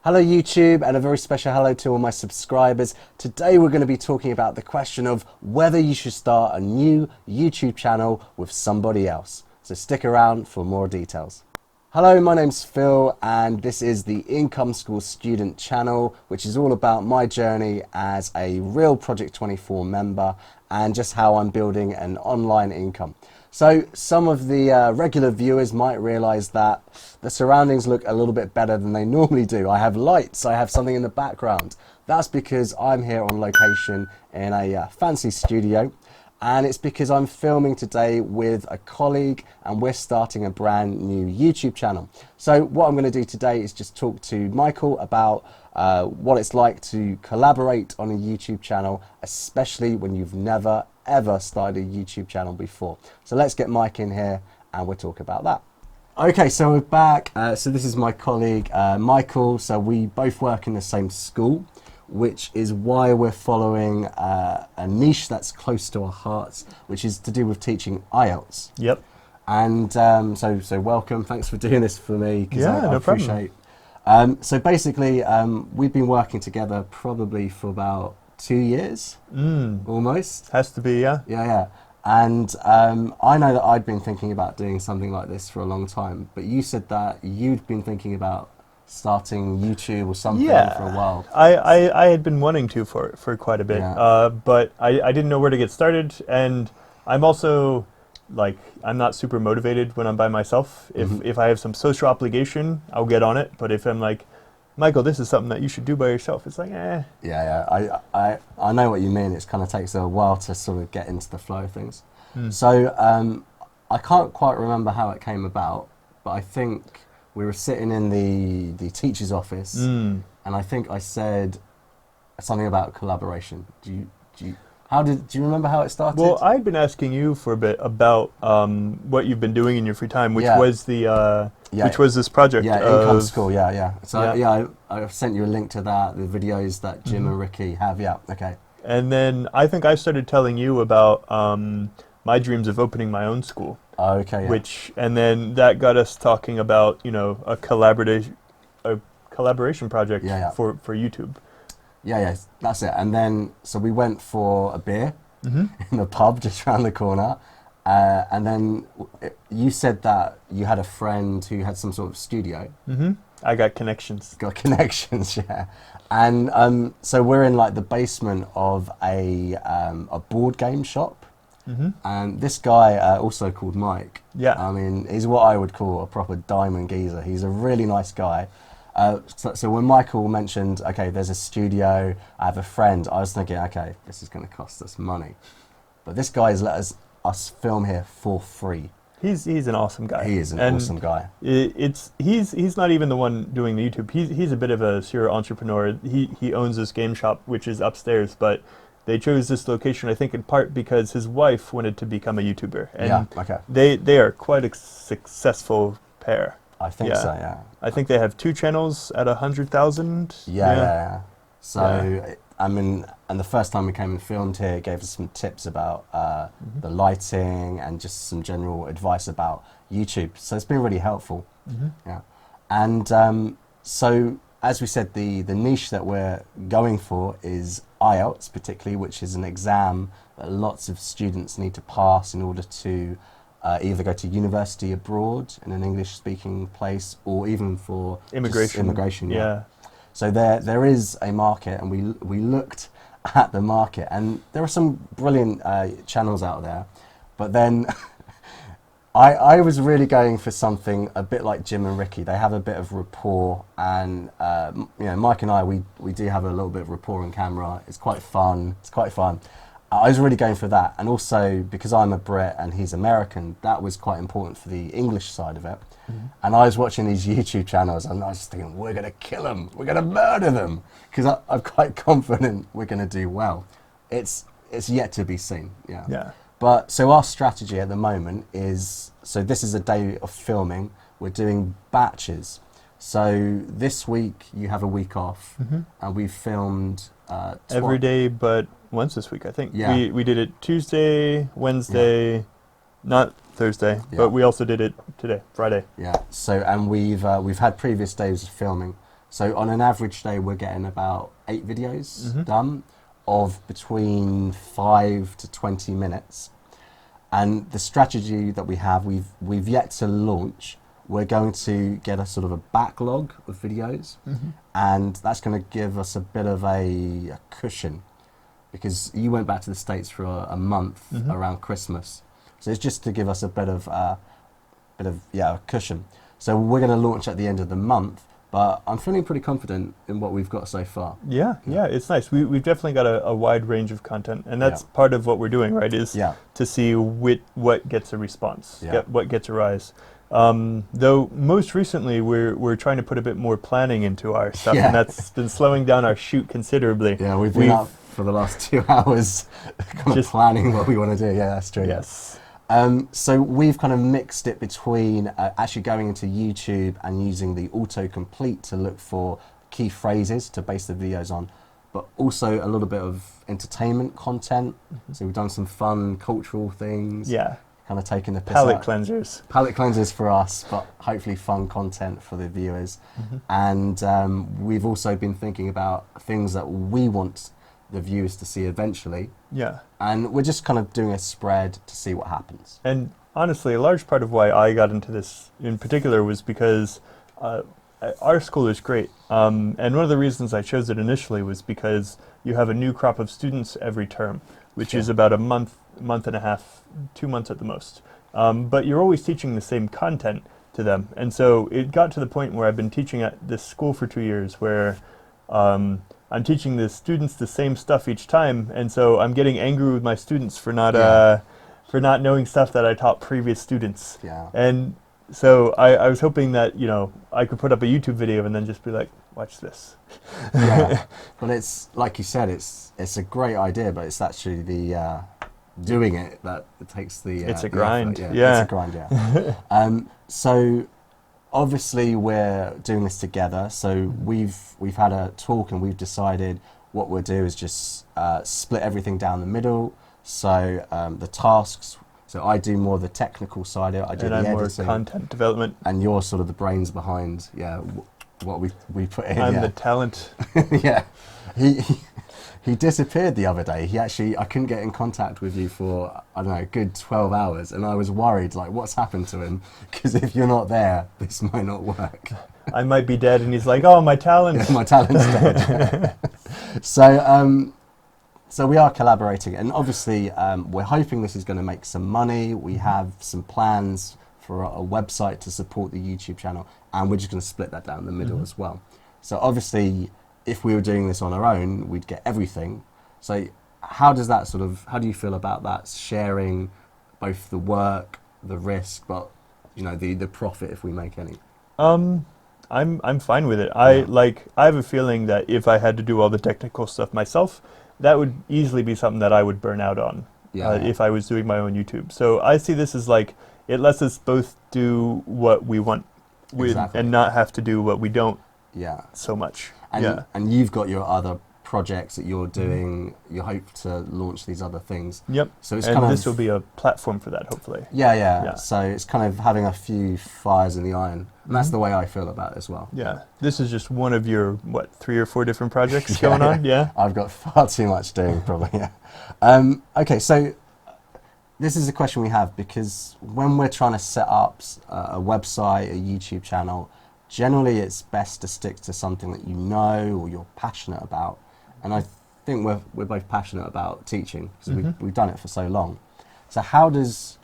Hello YouTube, and a very special hello to all my subscribers. Today we're going to be talking about the question of whether you should start a new YouTube channel with somebody else. So stick around for more details. Hello, my name's Phil and this is the Income School Student channel, which is all about my journey as a real Project 24 member and just how I'm building an online income. So some of the regular viewers might realize that the surroundings look a little bit better than they normally do. I have lights, I have something in the background. That's because I'm here on location in a fancy studio, and it's because I'm filming today with a colleague and we're starting a brand new YouTube channel. So what I'm going to do today is just talk to Michael about what it's like to collaborate on a YouTube channel, especially when you've never ever started a YouTube channel before. So let's get Mike in here and we'll talk about that. Okay, so we're back. So this is my colleague Michael. So we both work in the same school, which is why we're following a niche that's close to our hearts, which is to do with teaching IELTS. Yep. And so welcome. Thanks for doing this for me. Yeah, I no appreciate. So basically, we've been working together probably for about 2 years, almost. Has to be, yeah. Yeah. And I know that I'd been thinking about doing something like this for a long time, but you said that you'd been thinking about starting YouTube or something for a while. I had been wanting to for quite a bit, but I didn't know where to get started, and I'm also, like, I'm not super motivated when I'm by myself. If I have some social obligation, I'll get on it, but if I'm like, Michael, this is something that you should do by yourself, it's like, eh. Yeah, I know what you mean. It kind of takes a while to sort of get into the flow of things. So I can't quite remember how it came about, but I think we were sitting in the teacher's office, and I think I said something about collaboration. Do you remember how it started? Well, I've been asking you for a bit about what you've been doing in your free time, which was the which was this project. Yeah, Income School. Yeah. So I sent you a link to that, the videos that Jim and Ricky have. Yeah, okay. And then I think I started telling you about my dreams of opening my own school. Okay. Yeah. And then that got us talking about, you know, a collaboration project for YouTube. Yeah, that's it. And then, so we went for a beer in the pub just around the corner. And then you said that you had a friend who had some sort of studio. I got connections. Got connections, yeah. And so we're in like the basement of a board game shop. And this guy, also called Mike. Yeah. I mean, he's what I would call a proper diamond geezer. He's a really nice guy. So when Michael mentioned, okay, there's a studio, I have a friend, I was thinking, okay, this is going to cost us money. But this guy has let us film here for free. He's an awesome guy. He is an awesome guy. He's not even the one doing the YouTube. He's a bit of a serial entrepreneur. He owns this game shop, which is upstairs, but they chose this location, I think, in part because his wife wanted to become a YouTuber. And they are quite a successful pair. I think so, yeah. I think they have 2 channels at 100,000. Yeah. So, I mean, and the first time we came and filmed here, it gave us some tips about the lighting and just some general advice about YouTube. So it's been really helpful. Yeah. And so, as we said, the niche that we're going for is IELTS particularly, which is an exam that lots of students need to pass in order to either go to university abroad in an English-speaking place, or even for immigration. Yeah. So there is a market, and we looked at the market, and there are some brilliant channels out there, but then I was really going for something a bit like Jim and Ricky. They have a bit of rapport, and you know, Mike and I, we do have a little bit of rapport on camera. It's quite fun. I was really going for that, and also because I'm a Brit and he's American, that was quite important for the English side of it. And I was watching these YouTube channels, and I was just thinking, we're going to kill them, we're going to murder them, because I'm quite confident we're going to do well. It's yet to be seen. Yeah. But so our strategy at the moment is, so this is a day of filming. We're doing batches. So this week you have a week off, and we've filmed every day but once this week, I think. Yeah. We did it Tuesday, Wednesday, not Thursday, but we also did it today, Friday. Yeah. So, and we've had previous days of filming. So on an average day, we're getting about 8 videos done of between 5 to 20 minutes. And the strategy that we have, we've yet to launch. We're going to get a sort of a backlog of videos, and that's going to give us a bit of a cushion, because you went back to the States for a month around Christmas. So it's just to give us a bit of a cushion. So we're going to launch at the end of the month, but I'm feeling pretty confident in what we've got so far. Yeah, it's nice. We've definitely got a wide range of content, and that's part of what we're doing, right, is to see what gets a response, what gets a rise. Though most recently we're trying to put a bit more planning into our stuff, and that's been slowing down our shoot considerably. Yeah, we've been up for the last 2 hours kind of planning what we want to do. Yeah, that's true. Yes. So we've kind of mixed it between actually going into YouTube and using the autocomplete to look for key phrases to base the videos on, but also a little bit of entertainment content. So we've done some fun cultural things. Yeah. Kind of taking the piss palate out. cleansers. Palate cleansers for us, but hopefully fun content for the viewers. And we've also been thinking about things that we want the viewers to see eventually. Yeah. And we're just kind of doing a spread to see what happens. And honestly, a large part of why I got into this in particular was because our school is great. And one of the reasons I chose it initially was because you have a new crop of students every term, which is about a month and a half, 2 months at the most. But you're always teaching the same content to them. And so it got to the point where I've been teaching at this school for 2 years where I'm teaching the students the same stuff each time, and so I'm getting angry with my students for not knowing stuff that I taught previous students. Yeah. And so I was hoping that I could put up a YouTube video and then just be like, watch this. Yeah. But it's like you said, it's a great idea, but it's actually the doing it that it takes the. It's a grind. Yeah. It's a grind. Yeah. So. Obviously, we're doing this together, so we've had a talk and we've decided what we'll do is just split everything down the middle. So the tasks, so I do more the technical side of it, I do the editing. And I'm more content development. And you're sort of the brains behind, what we put in. I'm the talent. Yeah. He disappeared the other day. I couldn't get in contact with you for, I don't know, a good 12 hours. And I was worried, like, what's happened to him? Because if you're not there, this might not work. I might be dead. And he's like, oh, my talent. Yeah, my talent's dead. So we are collaborating. And obviously, we're hoping this is going to make some money. We have some plans for a website to support the YouTube channel. And we're just going to split that down the middle as well. So obviously, if we were doing this on our own, we'd get everything. So how do you feel about that, sharing both the work, the risk, but the profit if we make any? I'm fine with it. I have a feeling that if I had to do all the technical stuff myself, that would easily be something that I would burn out on if I was doing my own YouTube. So I see this as like, it lets us both do what we want and not have to do what we don't so much. And you've got your other projects that you're doing. You hope to launch these other things. Yep. So it's this will be a platform for that, hopefully. Yeah. So it's kind of having a few fires in the iron. And that's the way I feel about it as well. Yeah. This is just one of your, 3 or 4 different projects going on? Yeah. I've got far too much doing, probably, yeah. Okay, so this is a question we have because when we're trying to set up a website, a YouTube channel, generally it's best to stick to something that you know or you're passionate about. And I think we're both passionate about teaching because we've done it for so long. So how does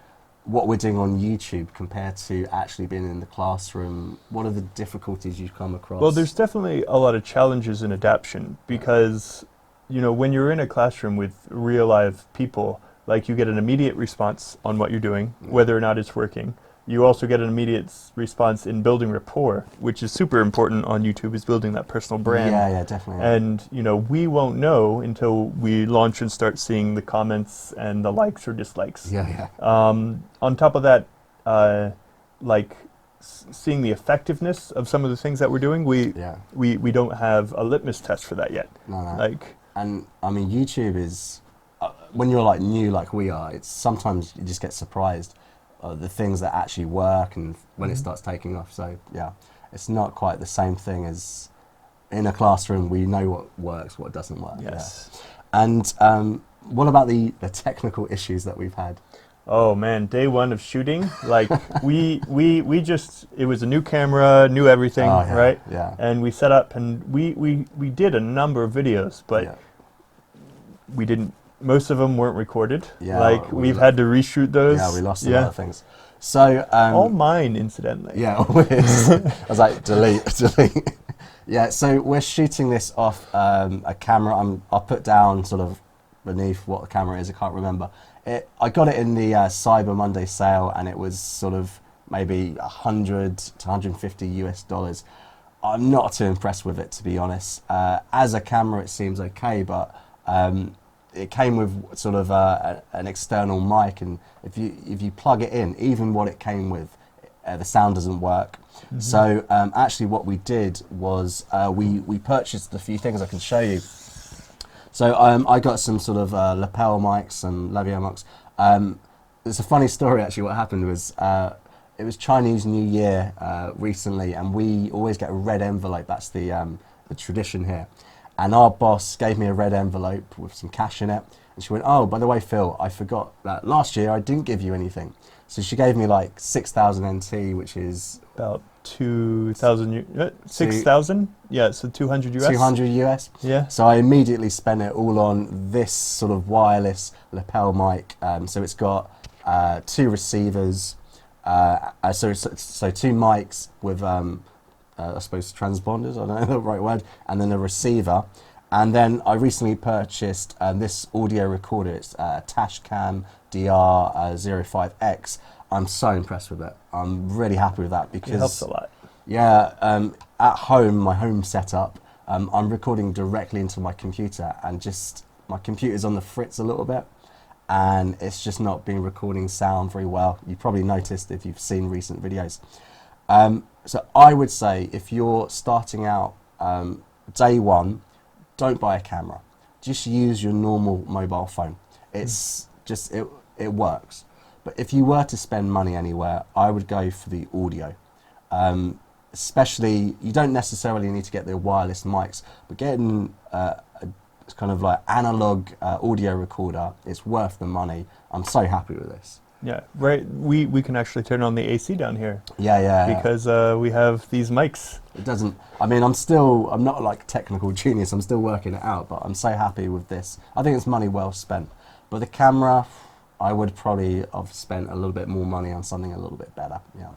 what we're doing on YouTube compare to actually being in the classroom? What are the difficulties you've come across? Well, there's definitely a lot of challenges in adaptation because, when you're in a classroom with real live people, like you get an immediate response on what you're doing, whether or not it's working. You also get an immediate response in building rapport, which is super important on YouTube, is building that personal brand. Yeah, definitely. And, we won't know until we launch and start seeing the comments and the likes or dislikes. Yeah. On top of that, seeing the effectiveness of some of the things that we're doing, we don't have a litmus test for that yet. No. And, I mean, YouTube is, when you're new like we are, it's sometimes you just get surprised. The things that actually work and when it starts taking off. So yeah, it's not quite the same thing as in a classroom, we know what works, what doesn't work. Yes. Yeah. And what about the technical issues that we've had? Oh man, day one of shooting, like we just, it was a new camera, new everything, right? Yeah. And we set up and we did a number of videos, but we didn't, most of them weren't recorded. Yeah, like we've had to reshoot those. Yeah, we lost a lot of things. So all mine, incidentally. Yeah, always. I was like, delete. Yeah, so we're shooting this off a camera. I'll put down sort of beneath what the camera is. I can't remember. I got it in the Cyber Monday sale, and it was sort of maybe 100 to 150 US dollars. I'm not too impressed with it, to be honest. As a camera, it seems okay, but it came with sort of an external mic, and if you plug it in, even what it came with, the sound doesn't work. Mm-hmm. So actually what we did was we purchased a few things I can show you. So I got some sort of lapel mics, some lavalier mics. It's a funny story actually. What happened was it was Chinese New Year recently, and we always get a red envelope. That's the tradition here. And our boss gave me a red envelope with some cash in it. And she went, "Oh, by the way, Phil, I forgot that last year I didn't give you anything." So she gave me like 6,000 NT, which is about 2,000, 6,000? Yeah, so 200 US. 200 US. Yeah. So I immediately spent it all on this sort of wireless lapel mic. So it's got 2 receivers, so 2 mics with, I suppose, transponders, I don't know the right word, and then a receiver. And then I recently purchased this audio recorder. It's Tascam DR05X. I'm so impressed with it. I'm really happy with that because it helps a lot. Yeah, at home, my home setup, I'm recording directly into my computer, and just my computer's on the fritz a little bit, and it's just not been recording sound very well. You probably noticed if you've seen recent videos. So I would say if you're starting out day one, don't buy a camera. Just use your normal mobile phone. It's just, it works. But if you were to spend money anywhere, I would go for the audio. Especially, you don't necessarily need to get the wireless mics, but getting it's kind of like analog audio recorder, it's worth the money. I'm so happy with this. Yeah, right. We can actually turn on the AC down here. Yeah. Because we have these mics. It doesn't, I mean, I'm not like a technical genius, I'm still working it out, but I'm so happy with this. I think it's money well spent. But the camera, I would probably have spent a little bit more money on something a little bit better. Yeah.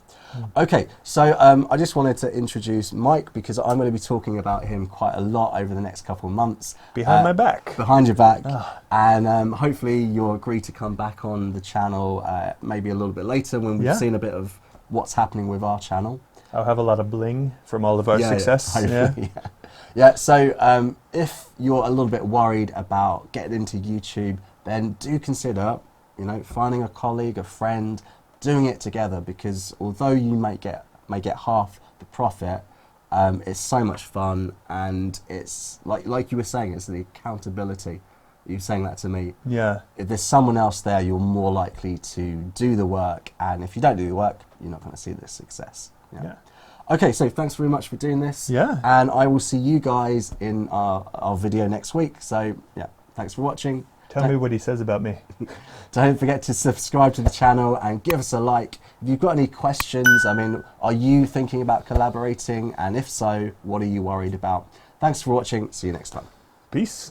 Okay, so I just wanted to introduce Mike because I'm going to be talking about him quite a lot over the next couple of months. Behind my back. Behind your back. And hopefully you'll agree to come back on the channel maybe a little bit later when we've seen a bit of what's happening with our channel. I'll have a lot of bling from all of our success. Yeah, so if you're a little bit worried about getting into YouTube, then do consider, finding a colleague, a friend, doing it together, because although you may get half the profit, it's so much fun, and it's like you were saying, it's the accountability. You were saying that to me. Yeah. If there's someone else there, you're more likely to do the work, and if you don't do the work, you're not going to see the success. Yeah. Okay, so thanks very much for doing this. Yeah. And I will see you guys in our video next week. So yeah, thanks for watching. Tell me what he says about me. Don't forget to subscribe to the channel and give us a like. If you've got any questions, I mean, are you thinking about collaborating? And if so, what are you worried about? Thanks for watching. See you next time. Peace.